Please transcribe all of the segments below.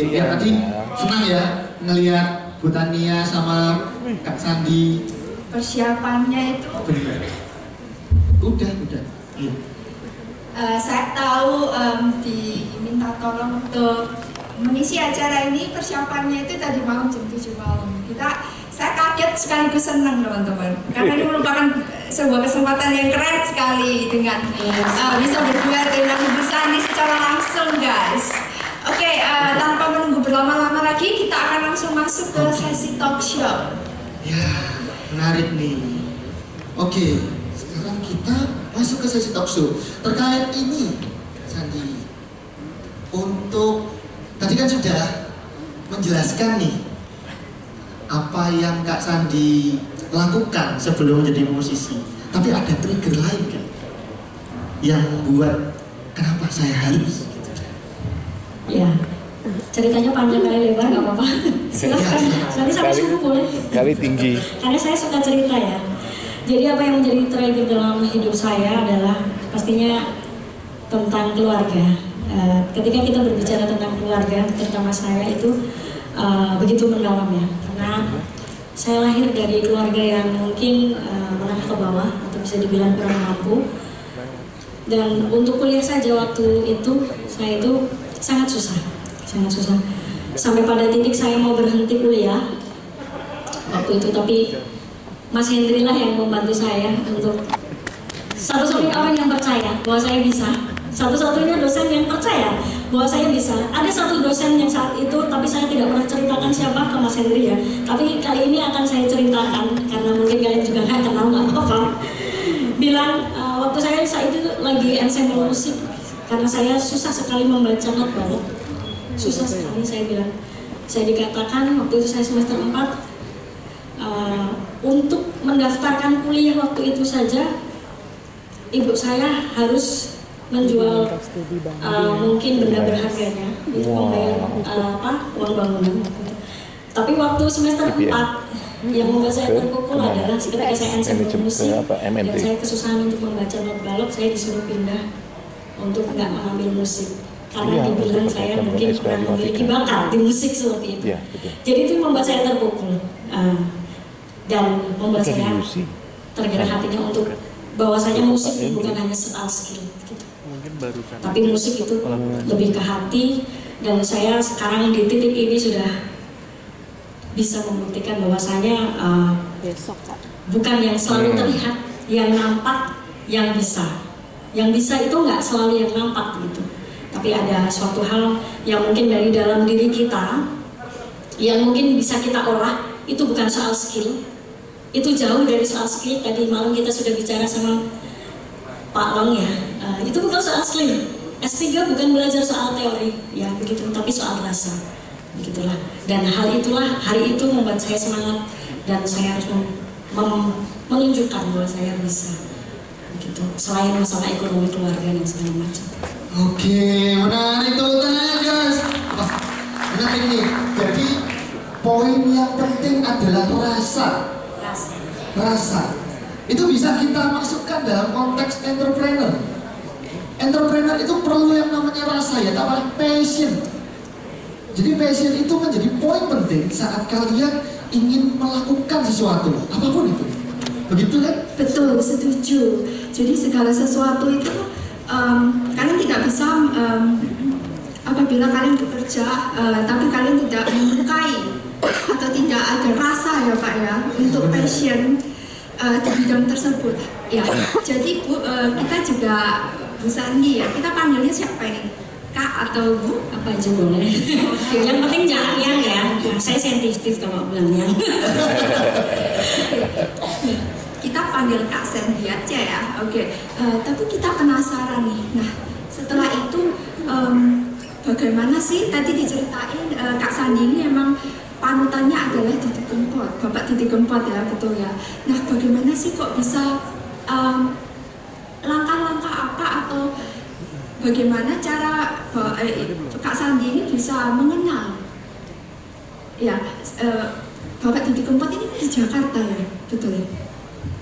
ya tadi senang ya ngelihat Bu Tania sama Kak Sandi. Persiapannya itu Benar. Udah. Iya. Saya tahu diminta tolong untuk mengisi acara ini. Persiapannya itu tadi malam jam 7 malam. Saya kaget sekaligus senang teman-teman, karena ini merupakan sebuah kesempatan yang keren sekali dengan bisa berdua dengan Ibu Sandi secara langsung, guys. Oke, tanpa menunggu berlama-lama lagi, kita akan langsung masuk ke sesi talk show. Ya, menarik nih. Oke, sekarang kita masuk ke sesi talk show. Terkait ini, Sandi, untuk tadi kan sudah menjelaskan nih apa yang Kak Sandi lakukan sebelum menjadi musisi. Tapi ada trigger lain kan yang membuat kenapa saya harus gitu. Ya, ceritanya panjang kali lebar nggak apa-apa. Silahkan, nanti sampai subuh boleh. Kali tinggi. Karena saya suka cerita ya. Jadi apa yang menjadi trigger dalam hidup saya adalah pastinya tentang keluarga. Ketika kita berbicara tentang keluarga, terutama saya itu begitu mendalam ya. Karena saya lahir dari keluarga yang mungkin menengah ke bawah atau bisa dibilang kurang mampu. Dan untuk kuliah saja waktu itu saya itu sangat susah. Sampai pada titik saya mau berhenti kuliah waktu itu, tapi Mas Hendri lah yang membantu saya untuk satu-satunya orang yang percaya bahwa saya bisa. Satu-satunya dosen yang percaya bahwa saya bisa. Ada satu dosen yang saat itu, tapi saya tidak pernah ceritakan siapa ke Mas Hendri ya. Tapi kali ini akan saya ceritakan, karena mungkin kalian juga nggak kenal, nggak apa-apa. Bilang, waktu saya saat itu lagi ensemble musik, karena saya susah sekali membaca not balok. Susah sekali, saya bilang. Saya dikatakan, waktu itu saya semester 4, untuk mendaftarkan kuliah waktu itu saja, ibu saya harus menjual mungkin benda berharganya untuk membayar uang bangunan. Tapi waktu semester 4 yang membuat saya terpukul adalah ketika saya ensemble musik dan saya kesusahan untuk membaca not balok, saya disuruh pindah untuk nggak mengambil musik karena dibilang saya mungkin kurang memiliki bakat di musik seperti itu. Jadi itu membuat saya terpukul dan membuat saya tergerak hatinya untuk bahwasanya musik bukan hanya soal skill gitu. Tapi musik itu lebih ke hati, dan saya sekarang di titik ini sudah bisa membuktikan bahwasanya bukan yang selalu terlihat, yang nampak, yang bisa. Yang bisa itu nggak selalu yang nampak gitu. Tapi ada suatu hal yang mungkin dari dalam diri kita yang mungkin bisa kita olah, itu bukan soal skill. Itu jauh dari soal skill. Tadi malam kita sudah bicara sama Pak Long ya, itu bukan soal skill. S3 bukan belajar soal teori, ya begitu, tapi soal rasa, begitulah. Dan hal itulah, hari itu membuat saya semangat dan saya harus menunjukkan bahwa saya bisa, begitu. Selain masalah ekonomi keluarga dan segala macam. Oke, menarik tuh guys. Menarik nih. Jadi poin yang penting adalah rasa. Itu bisa kita masukkan dalam konteks entrepreneur. Entrepreneur itu perlu yang namanya rasa ya, apa? Passion. Jadi passion itu menjadi poin penting saat kalian ingin melakukan sesuatu, apapun itu. Begitu kan? Betul, setuju. Jadi segala sesuatu itu kalian tidak bisa apabila kalian bekerja tapi kalian tidak menyukai atau tidak ada rasa ya Pak ya untuk passion di bidang tersebut ya. Jadi Bu, kita juga Bu Sandi ya, kita panggilnya siapa ini? Kak atau Bu? Apa aja boleh. Yang penting jangan yang ya. Saya sensitif kalau bilangnya. Kita panggil Kak Sandi aja ya. Oke. Tapi kita penasaran nih. Nah, setelah itu bagaimana sih tadi diceritain Kak Sandi ini emang panutannya adalah Didi Kempot, Bapak Didi Kempot ya, betul ya. Nah, bagaimana sih kok bisa langkah-langkah apa atau bagaimana cara Kak Sandi ini bisa mengenal ya Bapak Didi Kempot ini di Jakarta ya, betul ya?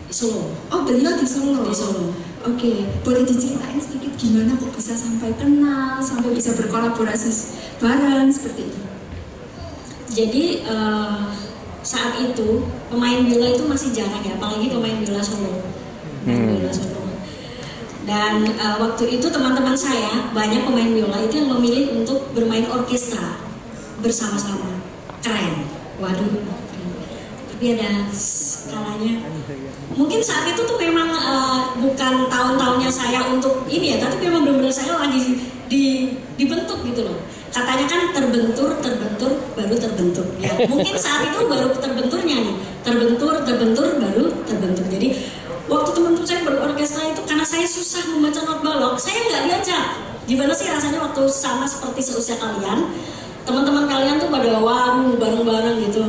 Di Solo. Oh, beliau di Solo. Di Solo. Oke, boleh diceritain sedikit gimana kok bisa sampai kenal, sampai bisa berkolaborasi bareng seperti itu? Jadi saat itu pemain biola itu masih jarang ya, apalagi pemain biola solo. Biola solo. Dan waktu itu teman-teman saya banyak pemain biola itu yang memilih untuk bermain orkestra bersama-sama. Keren. Waduh. Tapi ada skalanya. Mungkin saat itu tuh memang bukan tahun-tahunnya saya untuk ini ya, tapi memang benar-benar saya lagi dibentuk gitu loh. Katanya kan terbentur, baru terbentuk. Ya, mungkin saat itu baru terbenturnya nih. Terbentur, baru terbentuk. Jadi waktu teman-teman saya berorkestra itu karena saya susah membaca not balok, saya nggak diajak. Gimana sih rasanya waktu sama seperti seusia kalian, teman-teman kalian tuh pada waduh bareng-bareng gitu.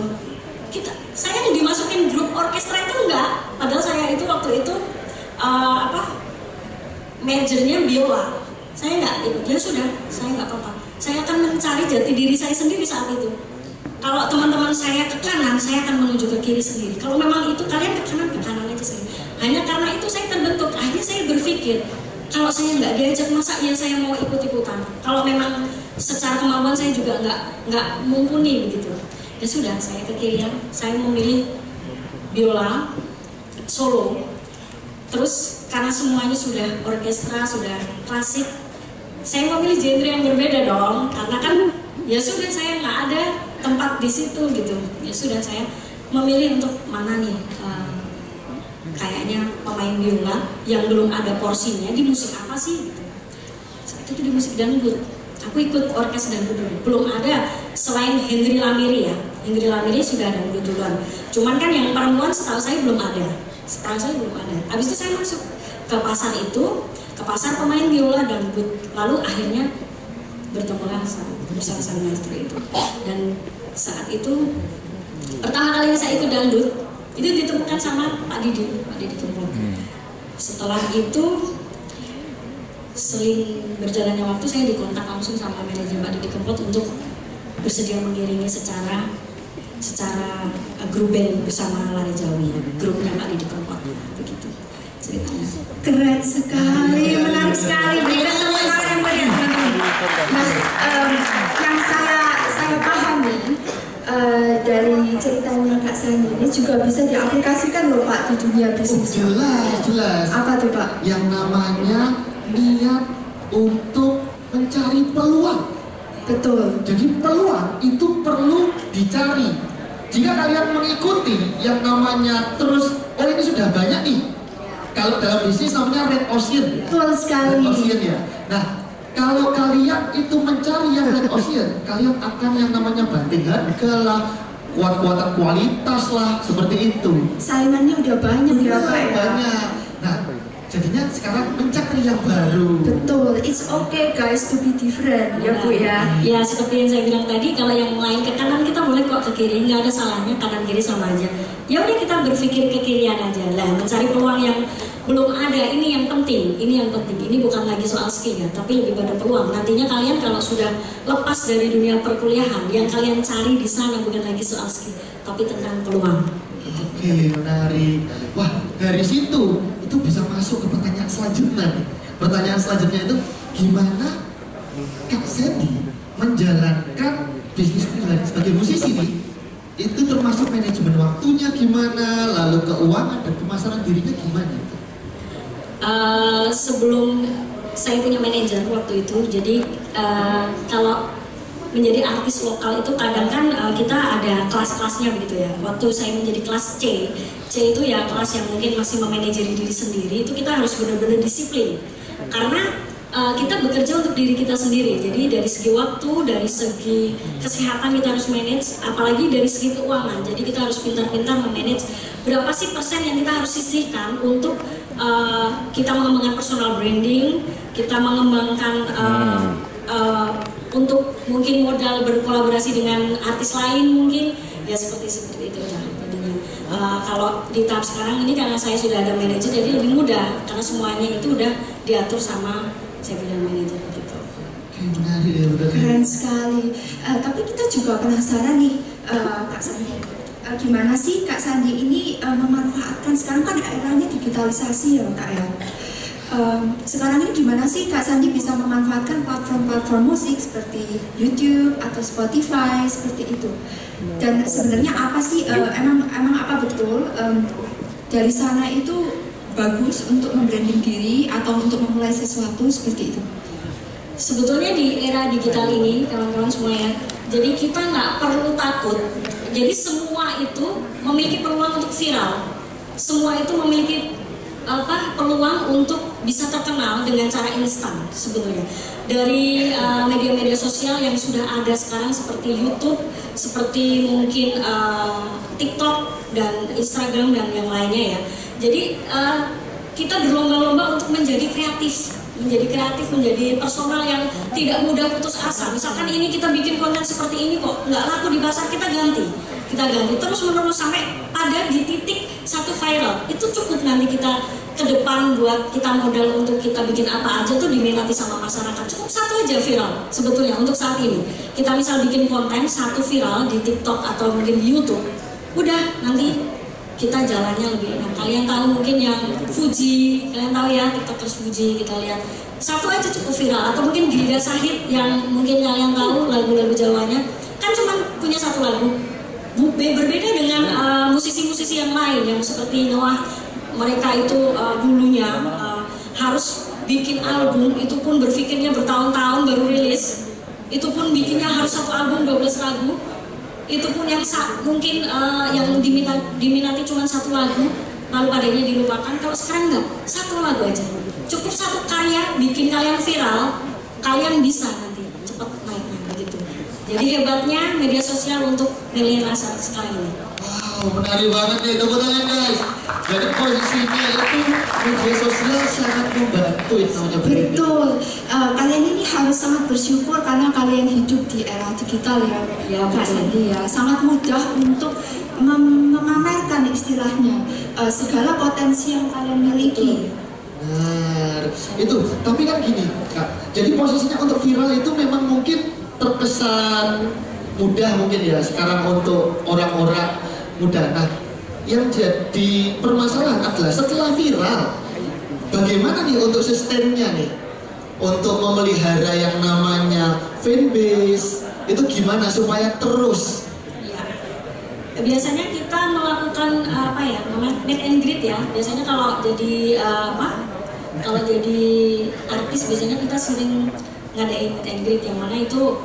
Saya yang dimasukin grup orkestra itu enggak, padahal saya itu waktu itu majornya biola. Saya nggak ikut, ya sudah, saya nggak apa-apa. Saya akan mencari jati diri saya sendiri saat itu. Kalau teman-teman saya ke kanan, saya akan menuju ke kiri sendiri. Kalau memang itu kalian ke kanan aja sendiri. Hanya karena itu saya terbentuk. Akhirnya saya berpikir, kalau saya nggak diajak, masa ya saya mau ikut-ikutan? Kalau memang secara kemampuan saya juga nggak mumpuni begitu. Ya sudah, saya ke kirian. Saya memilih biola solo. Terus karena semuanya sudah orkestra, sudah klasik, saya memilih genre yang berbeda dong. Karena kan ya sudah, saya nggak ada tempat di situ gitu. Ya sudah, saya memilih untuk mana nih? Kayaknya pemain biola yang belum ada porsinya di musik apa sih? Saat itu di musik dangdut. Aku ikut orkes dangdut dulu. Belum ada selain Henry Lamiri ya. Henry Lamiri sudah ada dangdut duluan. Cuman kan yang perempuan setahu saya belum ada. Habis itu saya masuk ke pasar itu, ke pasar pemain biola dangdut. Lalu akhirnya bertemulah bersama maestro itu. Dan saat itu pertama kali saya ikut dangdut itu ditemukan sama Pak Didi Kempot. Setelah itu seling berjalannya waktu, saya dikontak langsung sama manajer Pak Didi Kempot untuk bersedia mengiringi secara grup band bersama Lari Jawi, grupnya Pak Didi Kempot. Begitu ceritanya. Keren sekali, menarik sekali. Berikan tepuk tangan yang meriah, teman-teman. Nah, yang saya pahami dari ceritanya Kak Sandi ini juga bisa diaplikasikan loh Pak di dunia bisnis. Jelas. Apa tuh Pak? Yang namanya niat untuk mencari peluang. Betul. Jadi peluang itu perlu dicari. Jika kalian mengikuti yang namanya terus, oh ini sudah banyak nih. Kalau dalam bisnis namanya red ocean. Betul sekali. Red ocean ya. Nah, kalau kalian itu mencari yang red ocean, kalian akan yang namanya banting harga lah, kuat-kuatan kualitas lah, seperti itu. Saingannya udah banyak ya Pak ya. Banyak. Nah, jadinya sekarang mencari yang baru. Betul, it's okay guys to be different ya Bu ya. Ya seperti yang saya bilang tadi, kalau yang lain ke kanan kita boleh kok ke kiri, nggak ada salahnya, kanan kiri sama aja. Ya udah kita berpikir ke kirian aja lah, mencari peluang yang belum ada, ini yang penting, ini bukan lagi soal skill ya, tapi lebih pada peluang. Nantinya kalian kalau sudah lepas dari dunia perkuliahan, yang kalian cari di sana bukan lagi soal skill, tapi tentang peluang. Oke, menarik. Wah, dari situ itu bisa masuk ke pertanyaan selanjutnya. Pertanyaan selanjutnya itu, gimana Kak Sandy menjalankan bisnis sebagai musisi nih? Itu termasuk manajemen waktunya gimana, lalu keuangan dan pemasaran dirinya gimana itu? Sebelum saya punya manajer waktu itu, jadi kalau menjadi artis lokal itu kadang kan kita ada kelas-kelasnya begitu ya. Waktu saya menjadi kelas C itu ya kelas yang mungkin masih memanajeri diri sendiri, itu kita harus benar-benar disiplin. Karena kita bekerja untuk diri kita sendiri. Jadi dari segi waktu, dari segi kesehatan kita harus manage, apalagi dari segi keuangan. Jadi kita harus pintar-pintar memanage berapa sih persen yang kita harus sisihkan untuk kita mengembangkan personal branding, kita mengembangkan untuk mungkin modal berkolaborasi dengan artis lain mungkin, ya seperti itu ya. Jadinya kalau di tahap sekarang ini karena saya sudah ada manajer, jadi lebih mudah karena semuanya itu udah diatur sama saya punya manajer gitu. Menarik ya, benar. Keren sekali. Tapi kita juga penasaran nih, Kak Sandi. Gimana sih Kak Sandi ini memanfaatkan, sekarang kan eranya digitalisasi ya Kak ya. Sekarang ini gimana sih Kak Sandi bisa memanfaatkan platform-platform musik seperti YouTube atau Spotify seperti itu? Dan sebenarnya apa sih emang apa betul dari sana itu bagus untuk membranding diri atau untuk memulai sesuatu seperti itu? Sebetulnya di era digital ini kawan-kawan semua ya, jadi kita nggak perlu takut. Jadi semua itu memiliki peluang untuk viral. Semua itu memiliki peluang untuk bisa terkenal dengan cara instan sebetulnya. Dari media-media sosial yang sudah ada sekarang seperti YouTube, seperti mungkin TikTok dan Instagram dan yang lainnya ya. Jadi kita berlomba-lomba untuk menjadi kreatif, menjadi personal yang tidak mudah putus asa. Misalkan ini kita bikin konten seperti ini kok nggak laku di pasar, kita ganti terus menerus sampai pada di titik satu viral. Itu cukup nanti kita ke depan buat kita modal untuk kita bikin apa aja tuh diminati sama masyarakat. Cukup satu aja viral sebetulnya untuk saat ini. Kita misal bikin konten satu viral di TikTok atau mungkin di YouTube, udah nanti kita jalannya lebih enak. Kalian tahu mungkin yang Fuji, kalian tahu ya TikTokers Fuji, kita lihat satu aja cukup viral. Atau mungkin Gilda Sahid yang mungkin kalian tahu lagu-lagu Jawanya, kan cuma punya satu lagu. Berbeda dengan musisi-musisi yang lain yang seperti Noah, mereka itu dulunya harus bikin album, itu pun berpikirnya bertahun-tahun baru rilis. Itu pun bikinnya harus satu album 12 lagu. Itu pun yang mungkin yang diminati cuma satu lagu, lalu padanya dilupakan. Kalau sekarang enggak, satu lagu aja, cukup satu karya bikin kalian viral, kalian bisa nanti cepat naiknya begitu. Jadi hebatnya media sosial untuk milenial saat sekarang ini. Wow, menarik banget nih, tepuk tangan guys. Jadi posisinya itu media sosial sangat membantu itu namanya branding. Betul, kalian ini harus sangat bersyukur karena kalian hidup di era digital ya Kak Sandi ya. Sangat mudah untuk memamerkan istilahnya segala potensi yang kalian miliki. Benar, itu. Tapi kan gini Kak, jadi posisinya untuk viral itu memang mungkin terkesan mudah mungkin ya sekarang untuk orang-orang muda. Nah, yang jadi permasalahan adalah setelah viral, bagaimana nih untuk sistemnya nih, untuk memelihara yang namanya fanbase itu gimana supaya terus? Ya. Biasanya kita melakukan apa ya, namanya meet and greet ya. Biasanya kalau jadi kalau jadi artis biasanya kita sering ngadain meet and greet yang mana itu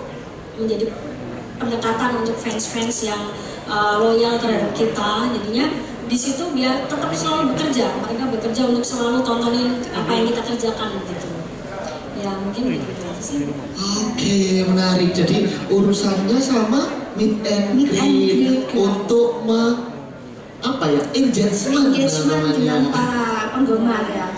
menjadi pendekatan untuk fans-fans yang loyal terhadap kita. Jadinya di situ biar tetap selalu bekerja, mereka bekerja untuk selalu tontonin apa yang kita kerjakan gitu. Ya mungkin gitu aja sih. Oke, menarik. Jadi urusannya sama meet and greet untuk engagement dengan para penggemar ya.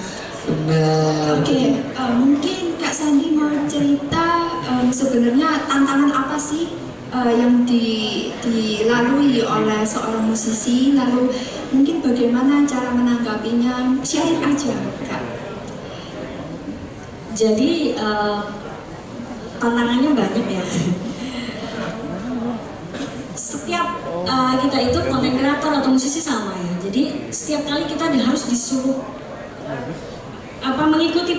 Benar. Oke, mungkin Kak Sandi mau cerita sebenarnya tantangan apa sih yang dilalui oleh seorang musisi, lalu mungkin bagaimana cara menanggapinya, share aja Kak. Jadi tantangannya banyak ya. Setiap kita itu content creator atau musisi sama ya. Jadi setiap kali kita harus disuruh mengikuti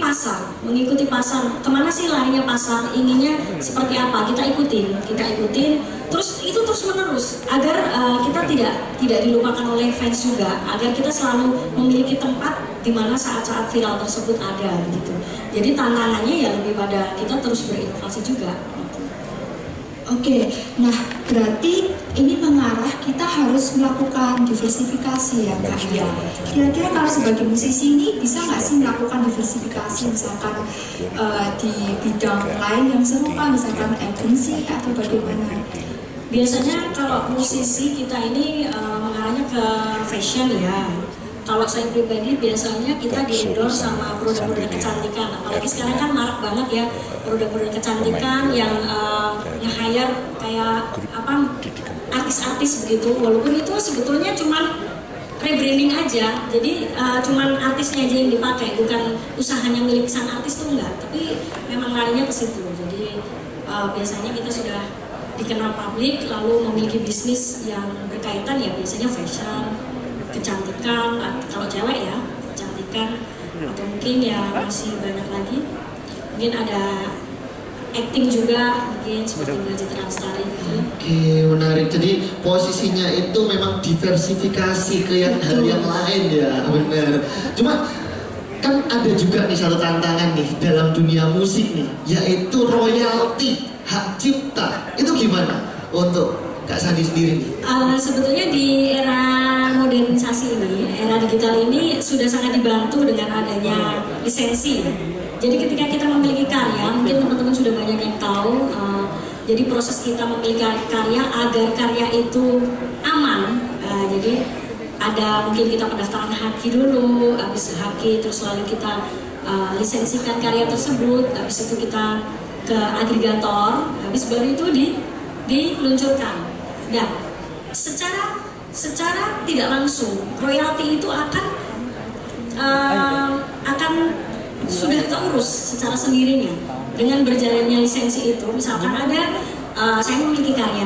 pasar, kemana sih larinya pasar, inginnya seperti apa, kita ikutin, terus itu terus menerus agar kita tidak dilupakan oleh fans juga, agar kita selalu memiliki tempat di mana saat-saat viral tersebut ada gitu. Jadi tantangannya ya lebih pada kita terus berinovasi juga. Oke, nah berarti ini mengarah kita harus melakukan diversifikasi ya Kak ya. Kira-kira kalau sebagai musisi ini bisa nggak sih melakukan diversifikasi misalkan di bidang lain yang serupa, misalkan agensi atau bagaimana? Biasanya kalau musisi kita ini mengarahnya ke fashion ya. Kalau saya pribadi biasanya kita di-endorse sama produk-produk kecantikan. Apalagi sekarang kan marak banget ya produk-produk kecantikan yang hire kayak artis-artis begitu. Walaupun itu sebetulnya cuma rebranding aja. Jadi cuma artisnya aja yang dipakai, bukan usahanya milik sang artis tuh enggak. Tapi memang larinya ke situ. Jadi biasanya kita sudah dikenal publik lalu memiliki bisnis yang berkaitan ya biasanya fashion, kecantikan, kalau cewek ya kecantikan, atau mungkin ya masih banyak lagi. Mungkin ada acting juga, mungkin seperti Bunga Citra Lestari gitu. Oke, menarik. Jadi posisinya itu memang diversifikasi ke hal yang lain ya, benar. Cuma kan ada juga nih satu tantangan nih dalam dunia musik nih, yaitu royalti, hak cipta. Itu gimana untuk Kak Sandi sendiri nih? Sebetulnya di era modernisasi ini, era digital ini sudah sangat dibantu dengan adanya lisensi. Jadi ketika kita memiliki karya, mungkin teman-teman sudah banyak yang tahu. Jadi proses kita memiliki karya agar karya itu aman. Jadi ada mungkin kita pendaftaran haki dulu, habis haki terus lalu kita lisensikan karya tersebut, habis itu kita ke agregator, habis baru itu diluncurkan. Dan secara tidak langsung royalti itu akan sudah kita urus secara sendirinya dengan berjalannya lisensi itu. Misalkan ada saya memiliki karya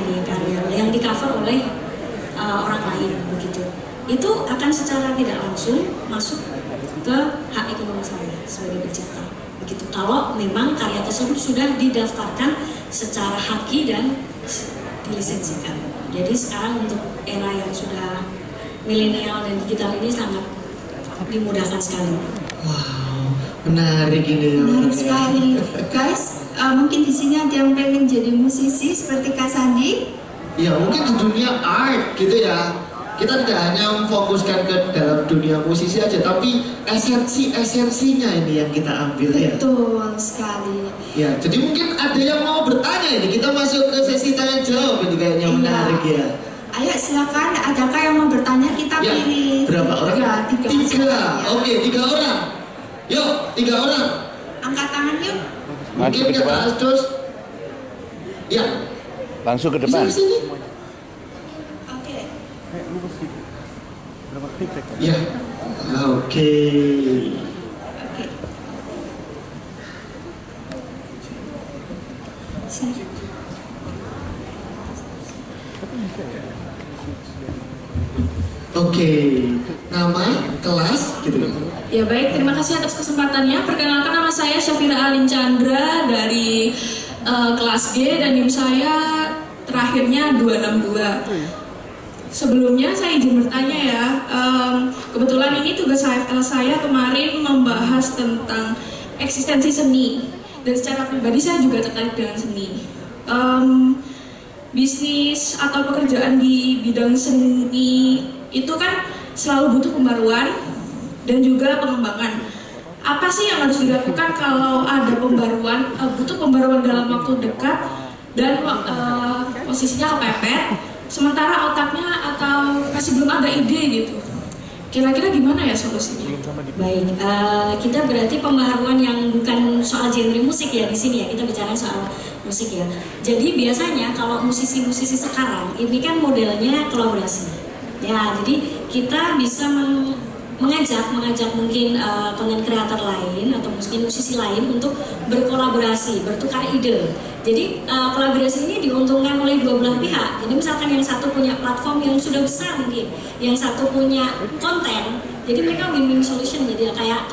yang di cover oleh orang lain begitu, itu akan secara tidak langsung masuk ke hak ekonomi saya sebagai pencipta begitu, kalau memang karya tersebut sudah didaftarkan secara haki dan dilisensikan. Jadi sekarang untuk era yang sudah milenial dan digital ini sangat dimudahkan sekali. Wow, menarik ini. Menarik sekali, guys. Mungkin di sini ada yang pengen jadi musisi seperti Kak Sandi. Ya mungkin di dunia art gitu ya. Kita tidak hanya memfokuskan ke dalam dunia musisi aja, tapi esensinya ini yang kita ambil ya. Betul sekali. Ya, jadi mungkin ada yang mau bertanya ini. Kita masuk ke sesi tanya jawab ini kayaknya menarik ya. Ayo silakan, adakah yang mau bertanya? Kita Ya, pilih berapa orang? tiga. Oke, 3 orang. Yuk, 3 orang. Angkat tangan yuk. Mungkin Maju ke depan. Kak Asdos. Ya. Langsung ke depan. Bisa sini. Oke. Ya. Oke. Oke. Sini. Oke. Nama, kelas, gitu. Ya baik, terima kasih atas kesempatannya. Perkenalkan, nama saya Syafira Alin Chandra dari kelas G dan NIM saya terakhirnya 262. Sebelumnya saya izin bertanya ya, kebetulan ini tugas HFL saya kemarin membahas tentang eksistensi seni, dan secara pribadi saya juga tertarik dengan seni. Bisnis atau pekerjaan di bidang seni itu kan selalu butuh pembaruan dan juga pengembangan. Apa sih yang harus dilakukan kalau ada pembaruan, butuh pembaruan dalam waktu dekat dan posisinya kepepet, sementara otaknya atau masih belum ada ide gitu. Kira-kira gimana ya solusinya? Baik, kita berarti pembaharuan yang bukan soal genre musik ya di sini ya, kita bicara soal musik ya. Jadi biasanya kalau musisi-musisi sekarang ini kan modelnya kolaborasi. Ya, jadi kita bisa mengajak mungkin konten kreator lain atau mungkin musisi lain untuk berkolaborasi, bertukar ide. Jadi kolaborasi ini diuntungkan oleh dua belah pihak. Jadi misalkan yang satu punya platform yang sudah besar mungkin, yang satu punya konten, jadi mereka win-win solution. Jadi kayak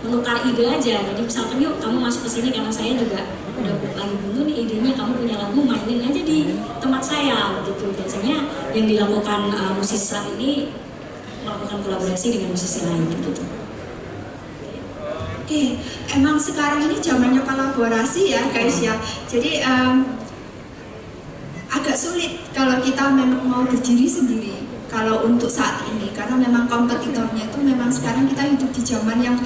menukar ide aja. Jadi misalkan yuk kamu masuk ke sini karena saya juga udah lagi buntu nih idenya, kamu punya lagu, mainin aja di tempat saya gitu. Biasanya yang dilakukan musisi saat ini melakukan kolaborasi dengan musisi lain gitu. Oke, emang sekarang ini zamannya kolaborasi ya guys ya. Jadi agak sulit kalau kita memang mau berdiri sendiri. Kalau untuk saat ini, karena memang kompetitornya itu memang sekarang kita hidup di zaman yang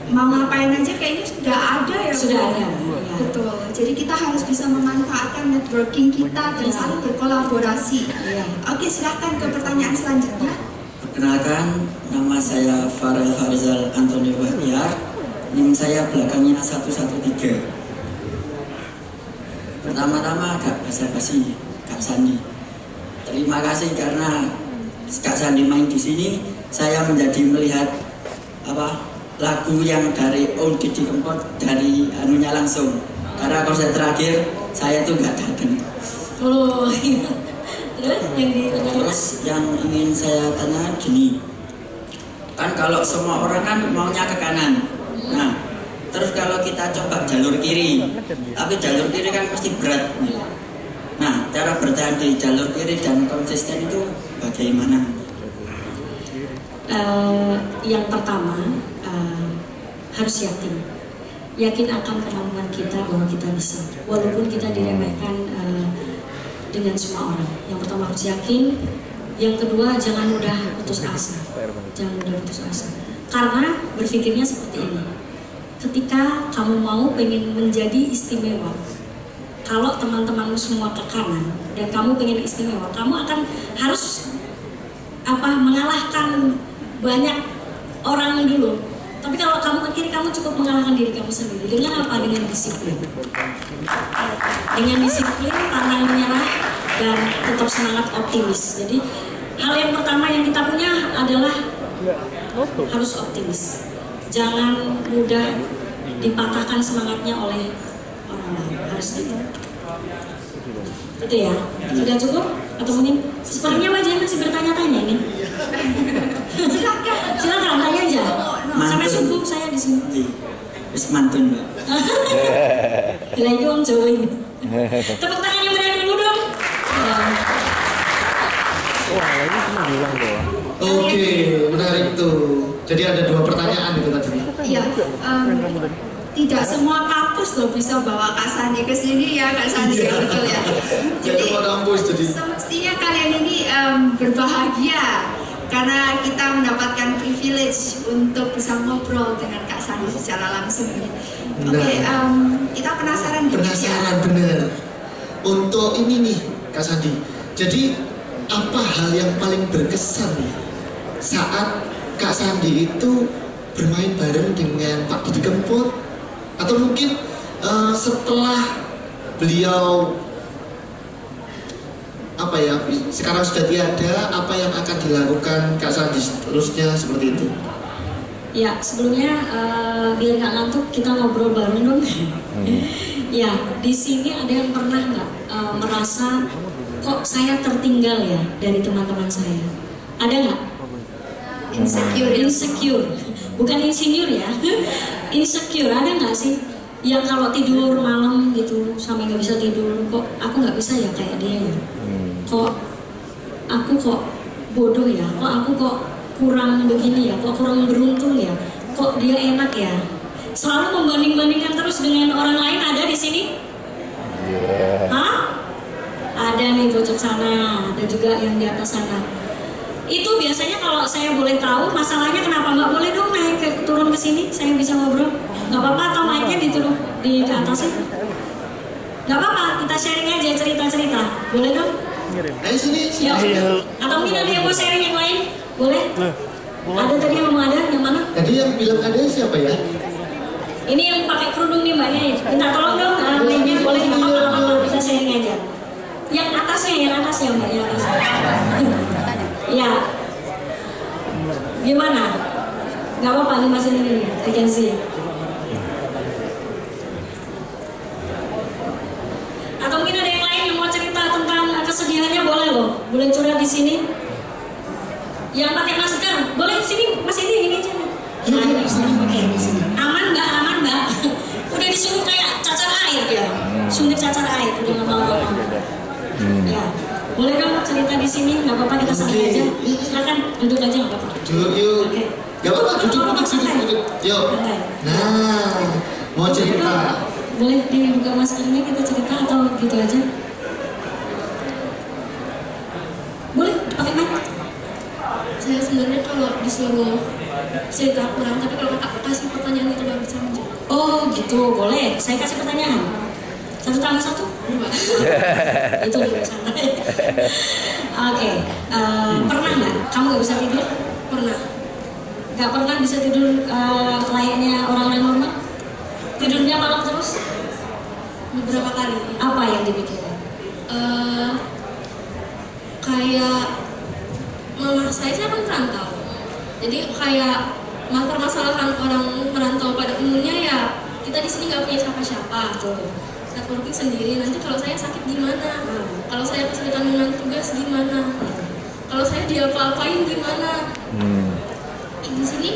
mau ngapain aja kayaknya sudah ada ya. Sudah ada. Ya. Betul. Jadi kita harus bisa memanfaatkan networking kita dan saling berkolaborasi. Ya. Oke, silahkan ke pertanyaan selanjutnya. Perkenalkan, nama saya Farel Farizal Antoni Bahtiar. NIM saya belakangnya 113. Pertama-tama agak basa-basi Kak Sandi. Terima kasih karena Kak Sandi main di sini, saya menjadi melihat lagu yang dari Old Didi Kempot dari anunya langsung. Karena konser terakhir saya tuh nggak datang. Oh, terus yang ditanyakan? Terus yang ingin saya tanyakan gini, Kan kalau semua orang kan maunya ke kanan. Nah, terus kalau kita coba jalur kiri, tapi jalur kiri kan pasti berat. Nah, cara bertahan di jalur kiri dan konsisten itu bagaimana? Yang pertama harus yakin akan kemampuan kita bahwa kita bisa, walaupun kita diremehkan dengan semua orang. Yang pertama harus yakin. Yang kedua, jangan mudah putus asa. Karena berpikirnya seperti ini. Ketika kamu mau pengen menjadi istimewa, kalau teman-temanmu semua ke kanan dan kamu pengen istimewa, kamu akan harus mengalahkan banyak orang dulu. Tapi kalau kamu ke kiri, kamu cukup mengalahkan diri kamu sendiri. Dengan apa? Dengan disiplin. Dengan disiplin, pantang menyerah, dan tetap semangat optimis. Jadi hal yang pertama yang kita punya adalah harus optimis. Jangan mudah dipatahkan semangatnya oleh orang lain. Harus gitu. Itu ya. Sudah cukup? Atau mungkin sepertinya wajahnya masih bertanya-tanya nih. Silakan tanya aja. Sampai subuh saya di sini. Wis mantun, Mbak. Lah itu orang Jawa ini. Tepuk tangan yang meriah dulu dong. Wah, ini cuma bilang doang. Oke, menarik tuh. Jadi ada 2 pertanyaan itu tadi. Iya, tidak semua kampus loh bisa bawa Kak Sandi ke sini ya, Kak Sandi ya, betul ya. Jadi semua kampus jadi. Semestinya kalian ini berbahagia karena kita mendapatkan privilege untuk bisa ngobrol dengan Kak Sandi secara langsung. Oke, kita penasaran. Penasaran bener. Untuk ini nih, Kak Sandi. Jadi apa hal yang paling berkesan nih saat Kak Sandi itu bermain bareng dengan Pak Didi Kempot, atau mungkin setelah beliau sekarang sudah tiada, apa yang akan dilakukan Kak Sandi seterusnya seperti itu? Ya, sebelumnya biar nggak ngantuk kita ngobrol bareng dong. Ya, di sini ada yang pernah nggak merasa kok saya tertinggal ya dari teman-teman saya? Ada nggak? Insecure. Bukan insinyur ya. Insecure, ada nggak sih? Yang kalau tidur malam gitu sampai nggak bisa tidur, kok aku nggak bisa ya kayak dia ya? Kok aku bodoh ya? Kok aku kurang begini ya? Kok kurang beruntung ya? Kok dia enak ya? Selalu membanding-bandingkan terus dengan orang lain. Ada di sini? Hah? Ada nih pojok sana, ada juga yang di atas sana. Itu biasanya kalau saya boleh tahu masalahnya kenapa nggak boleh dong naik turun ke sini, saya bisa ngobrol. Nggak apa-apa atau naiknya dituruh di atas itu. Nggak apa-apa, kita sharing aja cerita-cerita. Boleh dong? Ayo sini. Ya, atau mungkin ada yang mau sharing yang lain? Boleh? Ada tadi yang mau ada, yang mana? Tadi yang bilang ada siapa ya? Ini yang pakai kerudung nih mbaknya. Minta tolong dong, lainnya boleh nggak apa-apa, bisa sharing aja. Yang atasnya mbak, yang atas. Ya, gimana? Gak apa-apa nih masih ini, I can see. Atau mungkin ada yang lain yang mau cerita tentang kesedihannya, boleh loh, boleh curhat di sini. Yang pakai masker, boleh sini, Mas ini aja. Nah, ini, oke. Aman mbak? Udah disuruh kayak cacar air ya, suntik cacar air, udah nggak mau. Ya. Boleh dong cerita di sini, nggak apa-apa kita santai aja. Silakan duduk aja nggak apa-apa. Duduk yuk. Oke. Nggak apa-apa, duduk sini. Yuk. Nah, mau cerita. Boleh dibuka maskernya kita cerita atau gitu aja? Boleh pakai mic. Saya sebenarnya kalau disuruh cerita kurang, tapi kalau kakak kasih pertanyaan itu nggak bisa menjawab. Oh gitu, boleh. Saya kasih pertanyaan. Satu tambah satu? Itu dulu santai. Oke. Pernah nggak kamu nggak bisa tidur? Pernah. Nggak pernah bisa tidur layaknya orang-orang normal? Tidurnya malam terus? Beberapa kali. Apa yang dipikirkan? Kayak mama saya kan merantau. Jadi kayak permasalahan orang merantau pada umumnya ya kita di sini nggak punya siapa-siapa. Saya working sendiri. Nanti kalau saya sakit gimana? Kalau saya kesulitan dengan tugas gimana? Kalau saya diapa-apain gimana? di sini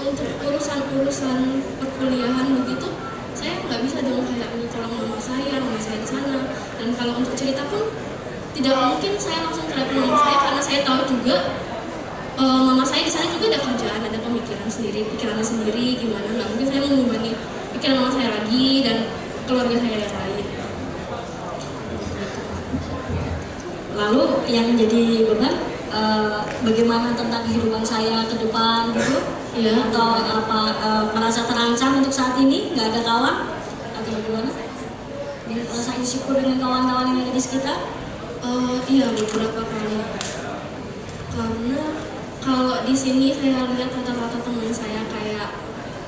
untuk urusan perkuliahan begitu saya nggak bisa dong kayak tolong mama saya di sana. Dan kalau untuk cerita pun tidak mungkin saya langsung telepon mama saya karena saya tahu juga mama saya di sana juga ada kerjaan, ada pikirannya sendiri gimana. Nggak mungkin saya mengubah pikiran mama saya lagi dan keluarga saya yang lain. Lalu yang jadi beban bagaimana tentang kehidupan saya ke depan gitu ya, atau apa merasa terancam untuk saat ini nggak ada kawan atau bagaimana? Merasa insecure dengan kawan-kawan yang ada di sekitar? Iya, beberapa kali. Karena kalau di sini saya lihat rata-rata teman saya kayak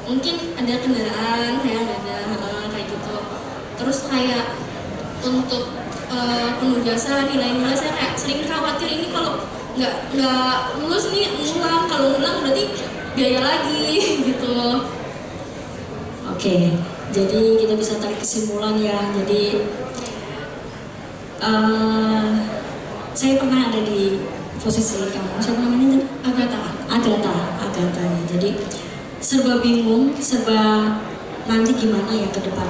mungkin ada kendaraan, saya nggak ada kayak gitu. Terus kayak untuk penugasan nilai-nilai saya kayak sering khawatir ini kalau nggak lulus nih ngulang, kalau ngulang berarti biaya lagi gitu. Oke, jadi kita bisa tarik kesimpulan ya. Jadi saya pernah ada di posisi kamu, siapa namanya tadi? Agatha. Jadi serba bingung, serba nanti gimana ya ke depan.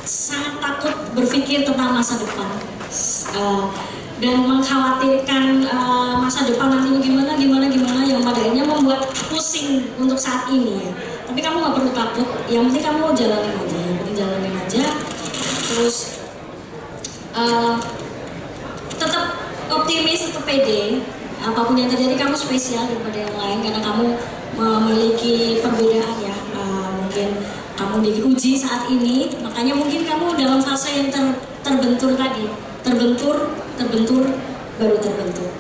Sangat takut berpikir tentang masa depan dan mengkhawatirkan masa depan nanti gimana yang pada akhirnya membuat pusing untuk saat ini ya. Tapi kamu nggak perlu takut, yang penting kamu jalanin aja, terus tetap optimis, tetap pede. Apapun yang terjadi kamu spesial daripada yang lain karena kamu memiliki perbedaan ya. Mungkin kamu diuji saat ini, makanya mungkin kamu dalam fase yang terbentur tadi, terbentur, baru terbentur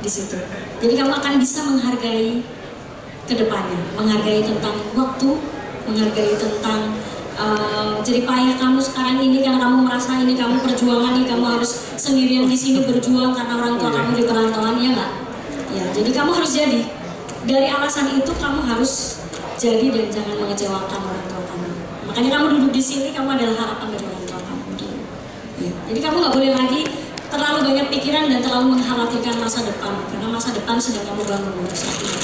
di situ. Jadi kamu akan bisa menghargai kedepannya, menghargai tentang waktu, menghargai tentang jerih payah kamu sekarang ini karena kamu merasa ini kamu perjuangan nih, kamu harus sendirian di sini berjuang karena orang tua kamu di perantauan ya nggak? Ya, jadi kamu harus jadi. Dari alasan itu kamu harus jadi dan jangan mengecewakan orang tua kamu. Makanya kamu duduk di sini, kamu adalah harapan dari orang tua kamu. Ya. Jadi kamu nggak boleh lagi terlalu banyak pikiran dan terlalu mengkhawatirkan masa depan karena masa depan sedang kamu bangun saat ini.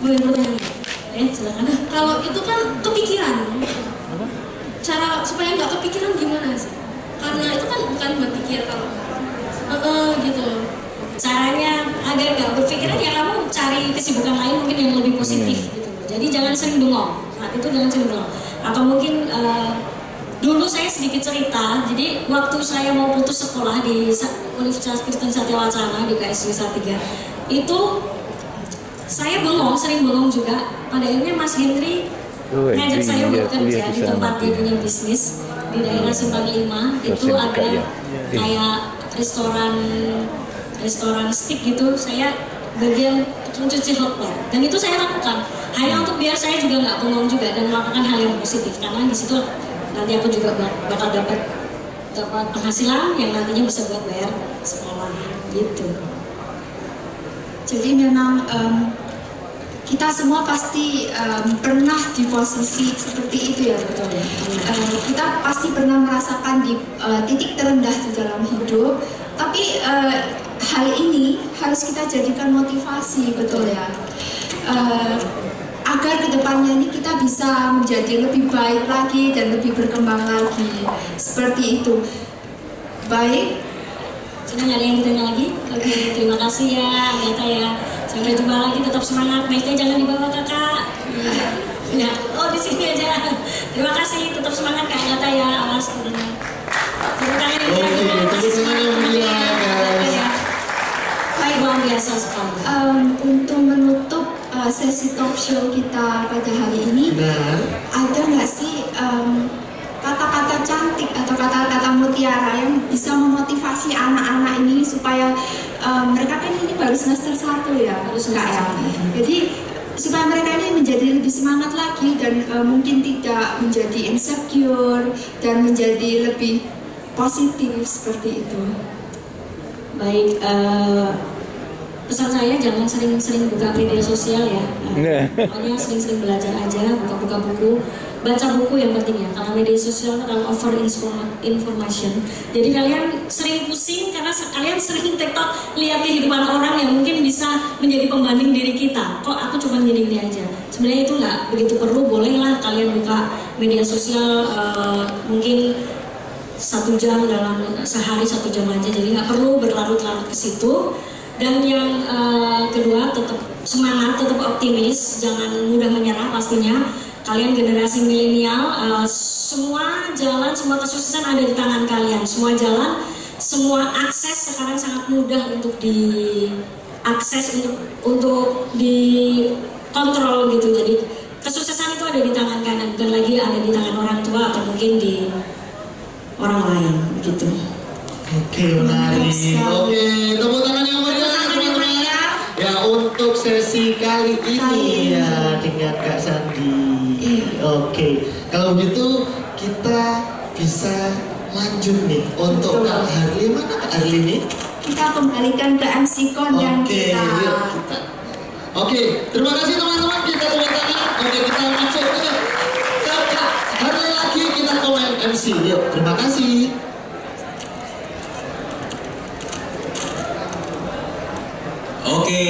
Boleh bertanya? Silakan. Kalau itu kan kepikiran. Cara supaya nggak kepikiran gimana sih? Karena itu kan bukan berpikir kalau gitu. Caranya agar nggak berpikiran ya kamu cari kesibukan lain mungkin yang lebih positif gitu. Jadi jangan sering bengong. Saat itu jangan sering bengong. Atau mungkin dulu saya sedikit cerita. Jadi waktu saya mau putus sekolah di Universitas Kristen Satya Wacana di KSU Salatiga itu saya bengong, sering bengong juga. Pada akhirnya Mas Hendri ngajak saya bekerja di tempat dia punya bisnis di daerah Simpang 5. Itu ada kayak restoran steak gitu. Saya bagian mencuci hotpot dan itu saya lakukan hanya untuk biar saya juga nggak bengong juga dan melakukan hal yang positif karena di situ nanti aku juga bakal dapat penghasilan yang nantinya bisa buat bayar sekolah gitu. Jadi memang kita semua pasti pernah di posisi seperti itu ya, betul ya. Kita pasti pernah merasakan di titik terendah di dalam hidup, tapi hal ini harus kita jadikan motivasi, betul ya. Agar kedepannya ini kita bisa menjadi lebih baik lagi dan lebih berkembang lagi, seperti itu. Baik. Sudah ada yang ditanya lagi? Oke, terima kasih ya Agatha ya. Sampai jumpa lagi, tetap semangat. Baiknya jangan dibawa kakak. Ya, oh di sini aja. Terima kasih, tetap semangat Kak Agatha ya. Awas turunnya. Terima kasih. Baik, luar biasa sekali. Untuk menutup sesi talk show kita pada hari ini, ada nggak sih kata-kata cantik atau kata-kata mutiara yang bisa memotivasi anak-anak ini supaya mereka kan ini baru semester 1 ya, harus Kak ya. Jadi supaya mereka ini menjadi lebih semangat lagi dan mungkin tidak menjadi insecure dan menjadi lebih positif seperti itu. Baik, pesan saya jangan sering-sering buka media sosial ya. Pokoknya sering-sering belajar aja, buka-buka buku. baca buku yang penting ya, karena media sosial adalah over information. Jadi kalian sering pusing karena kalian sering TikTok lihat kehidupan orang yang mungkin bisa menjadi pembanding diri kita. Kok aku cuma gini-gini aja. Sebenarnya itu nggak begitu perlu. Bolehlah kalian buka media sosial mungkin 1 jam dalam sehari, 1 jam aja. Jadi nggak perlu berlarut-larut ke situ. Dan yang kedua, tetap semangat, tetap optimis, jangan mudah menyerah pastinya. Kalian generasi milenial, semua jalan, semua kesuksesan ada di tangan kalian. Semua jalan, semua akses sekarang sangat mudah untuk diakses, untuk dikontrol gitu. Jadi kesuksesan itu ada di tangan kalian, bukan lagi ada di tangan orang tua atau mungkin di orang lain gitu. Oke, menarik. Oke, tepuk tangan yang meriah teman-teman. Ya, untuk sesi kali ini ya dengan Kak Sandi. Oke, kalau begitu kita bisa lanjut nih untuk Kak Harli. Mana Kak Harli nih? Kita kembalikan ke MC Kondang Oke, kita. yuk kita. Oke, terima kasih teman-teman. Kita tepuk tangan. Oke, kita masuk ke Kak Harli lagi. Kita komen MC. Yuk, terima kasih. Oke,